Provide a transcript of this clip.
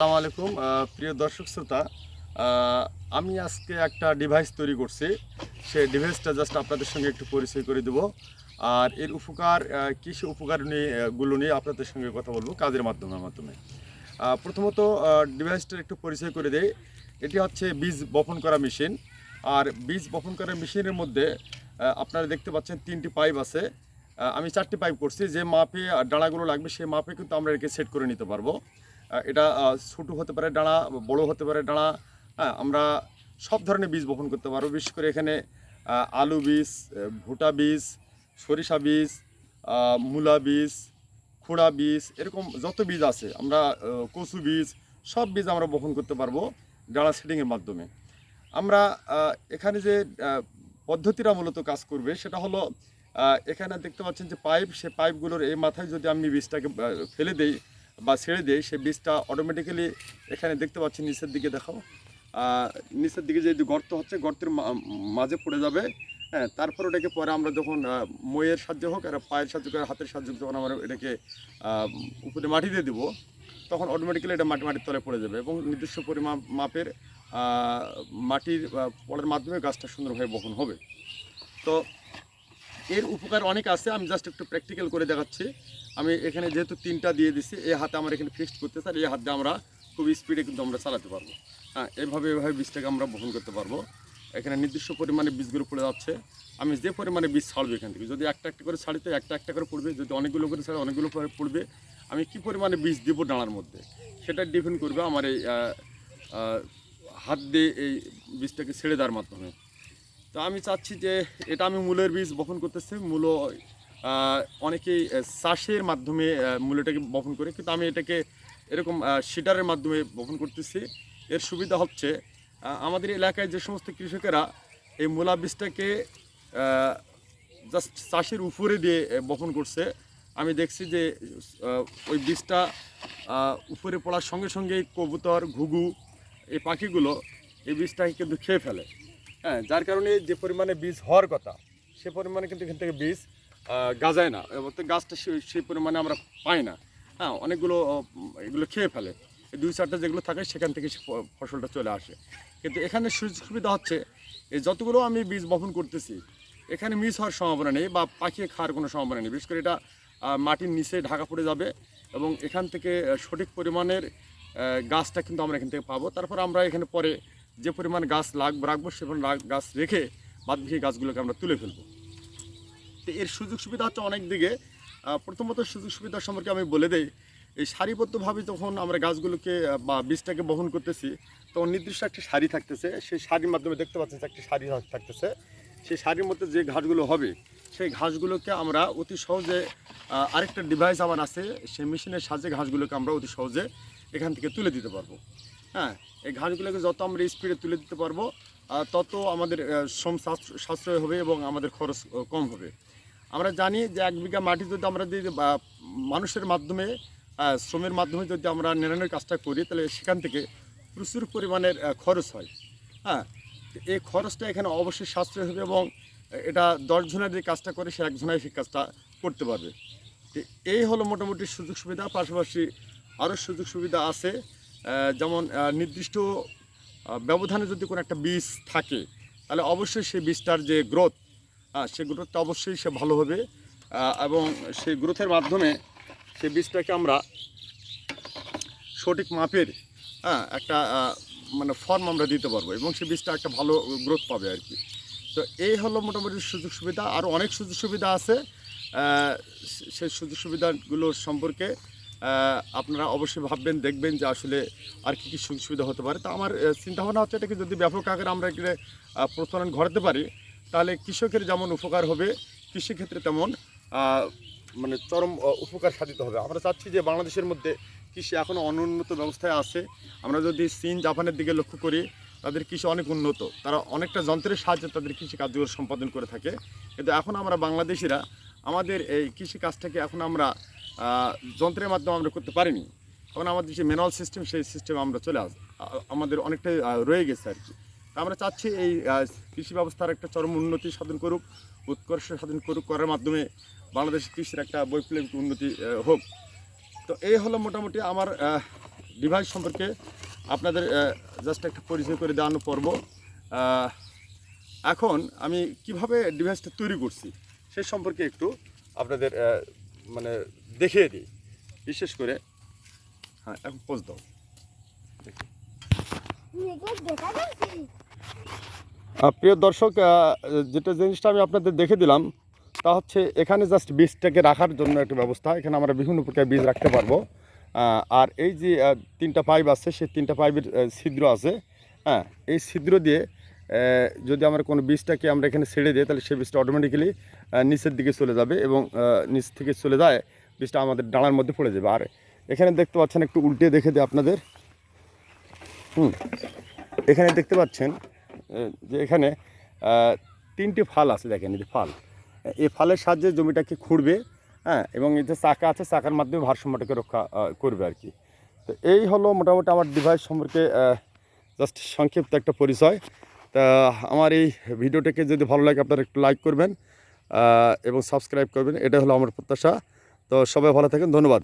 আসসালামু আলাইকুম প্রিয় দর্শক শ্রোতা। আমি আজকে একটা ডিভাইস তৈরি করছি। সেই ডিভাইসটা জাস্ট আপনাদের সঙ্গে একটু পরিচয় করে দেব। আর এর উপকার কৃষি উপকার গুলো নিয়ে আপনাদের সঙ্গে কথা বলবো কাজের মাধ্যমে। প্রথমত ডিভাইসটার একটু পরিচয় করে দেই। এটি হচ্ছে বীজ বপন করা মেশিন। আর বীজ বপন করা মেশিনের মধ্যে আপনারা দেখতে পাচ্ছেন 3টি পাইপ আছে। আমি 4টি পাইপ করছি, যে মাপে ডাঁড়াগুলো লাগবে সেই মাপে কিন্তু আমরা এটাকে সেট করে নিতে পারবো। এটা ছোটো হতে পারে ডাঁড়া, বড় হতে পারে ডাঁড়া। হ্যাঁ, আমরা সব ধরনের বীজ বপন করতে পারবো। বিশেষ করে এখানে আলু বীজ, ভুট্টা বীজ, সরিষা বীজ, মূলা বীজ, খুড়া বীজ, এরকম যত বীজ আছে আমরা কচু বীজ, সব বীজ আমরা বপন করতে পারবো ডাঁড়া সেটিংয়ের মাধ্যমে। আমরা এখানে যে পদ্ধতিটা মূলত কাজ করবে সেটা হলো, এখানে দেখতে পাচ্ছেন যে পাইপ, সে পাইপগুলোর এই মাথায় যদি আমি বীজটাকে ফেলে দেই বা ছেড়ে দেই, সেই বীজটা অটোমেটিক্যালি এখানে দেখতে পাচ্ছেন নিচের দিকে দেখাও, নিচের দিকে যে গর্ত হচ্ছে, গর্তের মাঝে পড়ে যাবে। হ্যাঁ, তারপর ওটাকে পরে আমরা যখন মইয়ের সাহায্যে হোক আর পায়ের সাহায্য করে হাতের সাহায্যে যখন আমরা এটাকে উপরে মাটি দিয়ে দেবো, তখন অটোমেটিক্যালি এটা মাটির তলে পড়ে যাবে এবং নির্দিষ্ট পরিমাণ মাপের মাটির পড়ার মাধ্যমে গাছটা সুন্দরভাবে বপন হবে। তো এর উপকার অনেক আছে, আমি জাস্ট একটু প্র্যাকটিক্যাল করে দেখাচ্ছি। আমি এখানে যেহেতু 3টা দিয়ে দিছি, এই হাতে আমার এখানে ফিক্সড করতে চাই, এই হাতে আমরা খুব স্পিডে কিন্তু আমরা চালাতে পারবো। হ্যাঁ, এভাবে বীজটাকে আমরা বপন করতে পারবো। এখানে নির্দিষ্ট পরিমাণে বীজগুলো পড়ে যাচ্ছে। আমি যে পরিমাণে বীজ ছাড়বো এখান থেকে, যদি একটা একটা করে ছাড়ি তো একটা একটা করে পড়বে, যদি অনেকগুলো করে ছাড়ি অনেকগুলো করে পড়বে। আমি কি পরিমাণে বীজ দিব ডানার মধ্যে, সেটা ডিপেন্ড করবে আমার এই হাত দিয়ে এই বীজটাকে ছেড়ে দেওয়ার মাধ্যমে। তো আমি চাচ্ছি যে এটা আমি মূলের বীজ বপন করতেছি। মূলো অনেকেই চাষের মাধ্যমে মূলটাকে বপন করে, কিন্তু আমি এটাকে এরকম সিডারের মাধ্যমে বপন করতেছি। এর সুবিধা হচ্ছে, আমাদের এলাকায় যে সমস্ত কৃষকেরা এই মূলা বীজটাকে জাস্ট চাষের উপরে দিয়ে বপন করছে, আমি দেখছি যে ওই বীজটা উপরে পড়ার সঙ্গে সঙ্গেই কবুতর, ঘুঘু, এই পাখিগুলো এই বীজটাকে কিন্তু খেয়ে ফেলে। হ্যাঁ, যার কারণে যে পরিমাণে বীজ হওয়ার কথা সে পরিমাণে কিন্তু এখান থেকে বীজ গাজায় না, এবং গাছটা সেই পরিমাণে আমরা পাই না। হ্যাঁ, অনেকগুলো এগুলো খেয়ে ফেলে। এই 2-4টা যেগুলো থাকে সেখান থেকে ফসলটা চলে আসে। কিন্তু এখানে সুযোগ সুবিধা হচ্ছে, এই যতগুলো আমি বীজ বপন করতেছি এখানে মিস হওয়ার সম্ভাবনা নেই বা পাখি খাওয়ার কোনো সম্ভাবনা নেই। বিশেষ করে এটা মাটির নিচে ঢাকা পড়ে যাবে এবং এখান থেকে সঠিক পরিমাণের গাছটা কিন্তু আমরা এখান থেকে পাবো। তারপর আমরা এখানে পরে যে পরিমাণ গাছ রাখবো সে পরিমাণ গাছ রেখে বাদবাকি গাছগুলোকে আমরা তুলে ফেলবো। তো এর সুযোগ সুবিধা হচ্ছে অনেক দিকে। প্রথমত সুযোগ সুবিধা সম্পর্কে আমি বলে দেই। এই সারিবদ্ধভাবে যখন আমরা গাছগুলোকে বা বীজটাকে বহন করতেছি, তখন নির্দিষ্ট একটি সারি থাকতেছে। সেই সারির মাধ্যমে দেখতে পাচ্ছেন একটি সারি থাকতেছে। সেই সারির মধ্যে যে ঘাসগুলো হবে সেই ঘাসগুলোকে আমরা অতি সহজে, আরেকটা ডিভাইস আমার আছে, সেই মেশিনের সাহায্যে ঘাসগুলোকে আমরা অতি সহজে এখান থেকে তুলে দিতে পারবো। হ্যাঁ, এই ঘাসগুলোকে যত আমরা স্পিডে তুলে দিতে পারবো তত আমাদের শ্রম সাশ্রয় হবে এবং আমাদের খরচ কম হবে। আমরা জানি যে 1 বিঘা মাটি যদি আমরা মানুষের মাধ্যমে, শ্রমের মাধ্যমে যদি আমরা নিড়ানোর কাজটা করি, তাহলে সেখান থেকে প্রচুর পরিমাণের খরচ হয়। হ্যাঁ, এই খরচটা এখানে অবশ্যই সাশ্রয় হবে এবং এটা 10 জনের যে কাজটা করে সে 1 জনাই সেই কাজটা করতে পারবে। তো এই হলো মোটামুটি সুযোগ সুবিধা। পাশাপাশি আরও সুযোগ সুবিধা আছে, যেমন নির্দিষ্ট ব্যবধানে যদি কোনো একটা বীজ থাকে, তাহলে অবশ্যই সেই বীজটার যে গ্রোথ, সেই গ্রোথটা অবশ্যই সে ভালো হবে এবং সেই গ্রোথের মাধ্যমে সেই বীজটাকে আমরা সঠিক মাপের একটা মানে ফর্ম আমরা দিতে পারবো এবং সেই বীজটা একটা ভালো গ্রোথ পাবে আর কি। তো এই হলো মোটামুটি সুযোগ সুবিধা। আরও অনেক সুযোগ সুবিধা আছে, সেই সুযোগ সুবিধাগুলো সম্পর্কে আপনারা অবশ্যই ভাববেন, দেখবেন যে আসলে আর কী কী সুযোগ সুবিধা হতে পারে। তো আমার চিন্তাভাবনা হচ্ছে এটাকে যদি ব্যাপক আকারে আমরা এখানে প্রচলন ঘটাতে পারি, তাহলে কৃষকের যেমন উপকার হবে, কৃষিক্ষেত্রে তেমন মানে চরম উপকার সাধিত হবে। আমরা চাচ্ছি যে বাংলাদেশের মধ্যে কৃষি এখনও অনুন্নত ব্যবস্থায় আছে। আমরা যদি চীন, জাপানের দিকে লক্ষ্য করি, তাদের কৃষি অনেক উন্নত, তারা অনেকটা যন্ত্রের সাহায্যে তাদের কৃষি কার্যক্রম সম্পাদন করে থাকে। কিন্তু এখন আমরা বাংলাদেশিরা আমাদের এই কৃষি কাজটাকে এখন আমরা যন্ত্রের মাধ্যমে আমরা করতে পারিনি। এখন আমাদের যে ম্যানুয়াল সিস্টেম, সেই সিস্টেমে আমরা চলে আমাদের অনেকটাই রয়ে গেছে আর কি। আমরা চাচ্ছি এই কৃষি ব্যবস্থার একটা চরম উন্নতি সাধন করুক, উৎকর্ষ সাধন করুক, করার মাধ্যমে বাংলাদেশ কৃষির একটা বৈপ্লবিক উন্নতি হোক। তো এই হলো মোটামুটি আমার ডিভাইস সম্পর্কে আপনাদের জাস্ট একটা পরিচয় করে দেওয়ানো পর্ব। এখন আমি কিভাবে ডিভাইসটা তৈরি করছি সে সম্পর্কে একটু আপনাদের মানে দেখিয়ে দিই। বিশেষ করে হ্যাঁ, এখন পোজ দাও। প্রিয় দর্শক, যেটা জিনিসটা আমি আপনাদের দেখে দিলাম তা হচ্ছে এখানে জাস্ট বীজটাকে রাখার জন্য একটা ব্যবস্থা। এখানে আমরা বিভিন্ন প্রকার বীজ রাখতে পারবো। আর এই যে 3টা পাইপ আছে, সেই 3টা পাইপের ছিদ্র আছে। হ্যাঁ, এই ছিদ্র দিয়ে যদি আমরা কোনো বীজটাকে আমরা এখানে ছেড়ে দিই, তাহলে সেই বীজটা অটোমেটিক্যালি নিচের দিকে চলে যাবে এবং নিচ থেকে চলে যায় বীজটা আমাদের ডালার মধ্যে পড়ে যাবে। আর এখানে দেখতে পাচ্ছেন, একটু উল্টে দেখে দিই আপনাদের। এখানে দেখতে পাচ্ছেন যে এখানে 3টি ফাল আছে। দেখেন এই যে ফাল, এই ফালের সাহায্যে জমিটাকে খুঁড়বে। হ্যাঁ, এবং এই যে চাকা আছে, চাকার মাধ্যমে ভারসাম্যটাকে রক্ষা করবে আর কি। তো এই হলো মোটামুটি আমার ডিভাইস সম্পর্কে জাস্ট সংক্ষিপ্ত একটা পরিচয়। তা আমার এই ভিডিওটাকে যদি ভালো লাগে আপনারা একটু লাইক করবেন এবং সাবস্ক্রাইব করবেন, এটা হলো আমার প্রত্যাশা। তো সবাই ভালো থাকেন, ধন্যবাদ।